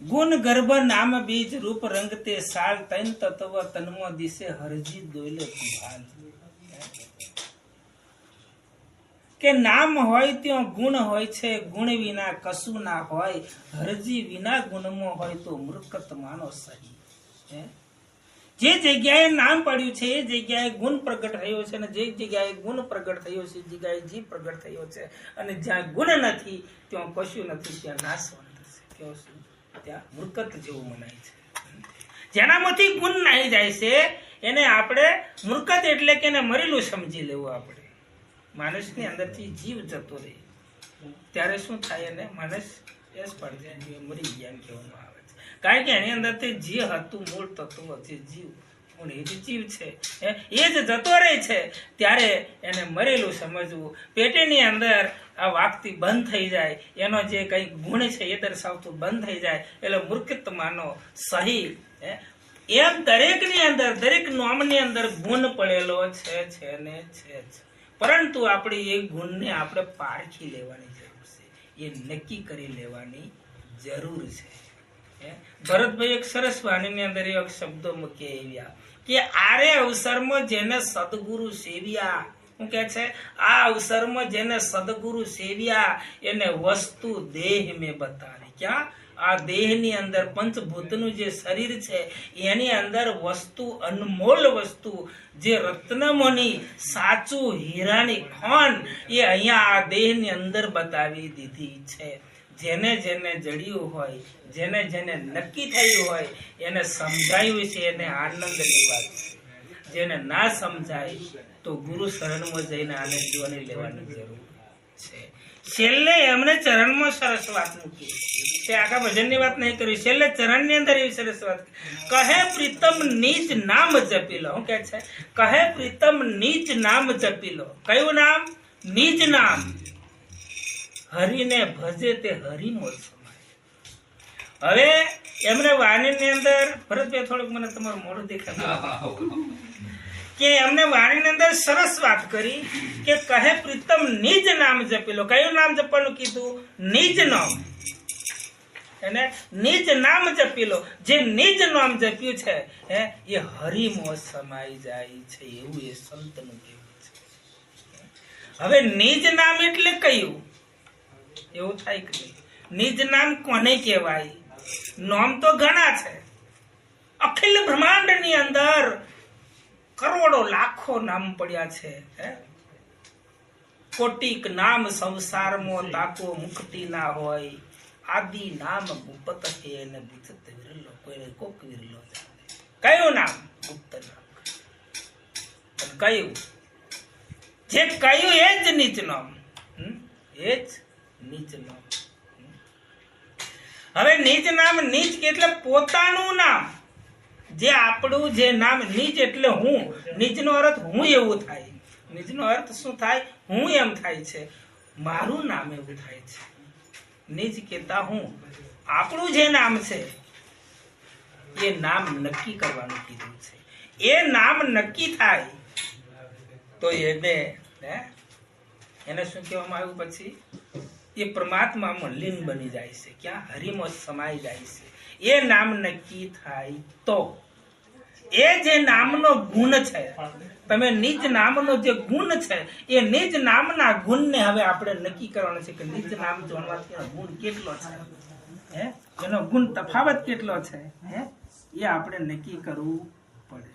ગુણ ગર્ભ નામ બીજ રૂપ રંગ તે સાલ તૈન તત્વ તન્મો દિશે હરજી દોલે ભાલ. કે નામ હોય ત્યાં ગુણ હોય છે, ગુણ વિના કશું ના હોય. હરજી વિના ગુણમાં હોય તો મૂર્ખત માનો સહી. જે જગ્યાએ નામ પડ્યું છે એ જગ્યાએ ગુણ પ્રગટ થયો છે, અને જે જગ્યાએ ગુણ પ્રગટ થયો છે એ જગ્યાએ જીવ પ્રગટ થયો છે. અને જ્યાં ગુણ નથી ત્યાં કશું નથી, ત્યાં નાશવંત છે, ત્યાં મૂર્ખત જેવું મનાય છે. જેનામાંથી ગુણ નાહી જાય છે એને આપણે મૂર્ખત એટલે કે એને મરેલું સમજી લેવું. આપણે માણસની અંદરથી જીવ જતો રહે ત્યારે શું થાય, એને માણસ મરી ગયા કહેવામાં આવે છે. કારણ કે એની અંદરથી જે હતું મૂળ તત્વ જે જીવ એ જ જીવ છે એ જ જતો રહે છે ત્યારે એને મરેલું સમજવું. પેટીની અંદર આ વાગતી બંધ થઈ જાય, એનો જે કઈ ગુણ છે એ દર્શાવતું બંધ થઈ જાય એટલે મૂર્ખત માનો સહી. એમ દરેકની અંદર દરેક નોમની અંદર ગુણ પડેલો છે ને છે જ, પરંતુ આપણી એ ગુણને આપણે પારખી લેવાની જરૂર છે, એ નક્કી કરી લેવાની જરૂર છે. ભરતભાઈ એક સરસ વાણીની અંદર એક શબ્દો મૂકી આવ્યા કે આરે અવસરમાં જેને સદગુરુ સેવ્યા, શું કે છે, આ અવસરમાં જેને સદગુરુ સેવ્યા એને વસ્તુ દેહ મેં બતાવી. ક્યાં? આ દેહની અંદર પંચભૂતનું જે શરીર છે એની અંદર વસ્તુ, અનમોલ વસ્તુ, જે રત્નમોની સાચું હીરાની ખાન એ અહીંયા આ દેહની અંદર બતાવી દીધી છે. જેને જેને જડ્યું હોય, જેને જેને નક્કી થયું હોય એને સમજાયું છે, એને આનંદની વાત છે. જેને ના સમજાય તો ગુરુ શરણમાં જઈને આને જોવાની લેવાની જરૂર છે. છેલ્લે એમને ચરણમાં સરસ વાત મૂકી છે, આખા ભજનની વાત નહીં કરી, છેલ્લે ચરણની અંદર એવી સરસ વાત કહે પ્રીતમ નીચ નામ જપી લો. શું કે છે? કહે પ્રીતમ નીચ નામ જપી લો. કયું નામ? નીચ નામ. હરિને ભજે તે હરિનો સમાય. હવે એમને વાણીની અંદર ભરતભાઈ થોડુંક મને તમારું મોઢું દેખાય કે એમને વાણીની અંદર સરસ વાત કરી કે કહે પ્રીતમ નિજ નામ જપી લો. કયું નામ જપવાનું કીધું? નિજ નામ. એને નિજ નામ જપી લો. જે નિજ નામ જપ્યું છે એ હરિમાં સમાઈ જાય છે, એવું એ સંતનું કહેવું છે. હવે નિજ નામ એટલે કયું? એવું થાય કે નિજ નામ કોને કહેવાય? નામ તો ઘણા છે. અખિલ બ્રહ્માંડ ની અંદર કરોડો લાખો નામ પડ્યા છે. કોટિક નામ સંસારમાં તાકો મુક્તિ ના હોય. આદિ નામ ગુપ્ત છે ને બુચત વિરલો, કોઈને કોક વિરલો. કયું નામ? ગુપ્ત નામ. કયું? જે કયું એ જ નીચ નામ, એ જ નીચ નામ. હવે નીચ નામ, નીચ એટલે પોતાનું નામ. જે આપણું જે નામ, નીચ એટલે હું. નીચ નો અર્થ હું એવું થાય. નીચ નો અર્થ શું થાય? હું એમ થાય છે, મારું નામ એવું થાય છે. નીચ કેતા હું. આપણું જે નામ છે એ નામ નક્કી કરવાનું કીધું છે. એ નામ નક્કી થાય તો એને શું કહેવામાં આવ્યું પછી? એ પરમાત્મામાં લીન બની જાય છે. ક્યાં? હરિમાં સમાઈ જાય છે. એ નામ નક્કી થાય તો એ જે નામનો ગુણ છે, તમે નિજ નામનો જે ગુણ છે એ નિજ નામના ગુણને હવે આપણે નક્કી કરવાનો છે કે નિજ નામ જોડવાથી એનો ગુણ કેટલો છે, એનો ગુણ તફાવત કેટલો છે, એ આપણે નક્કી કરવું પડે.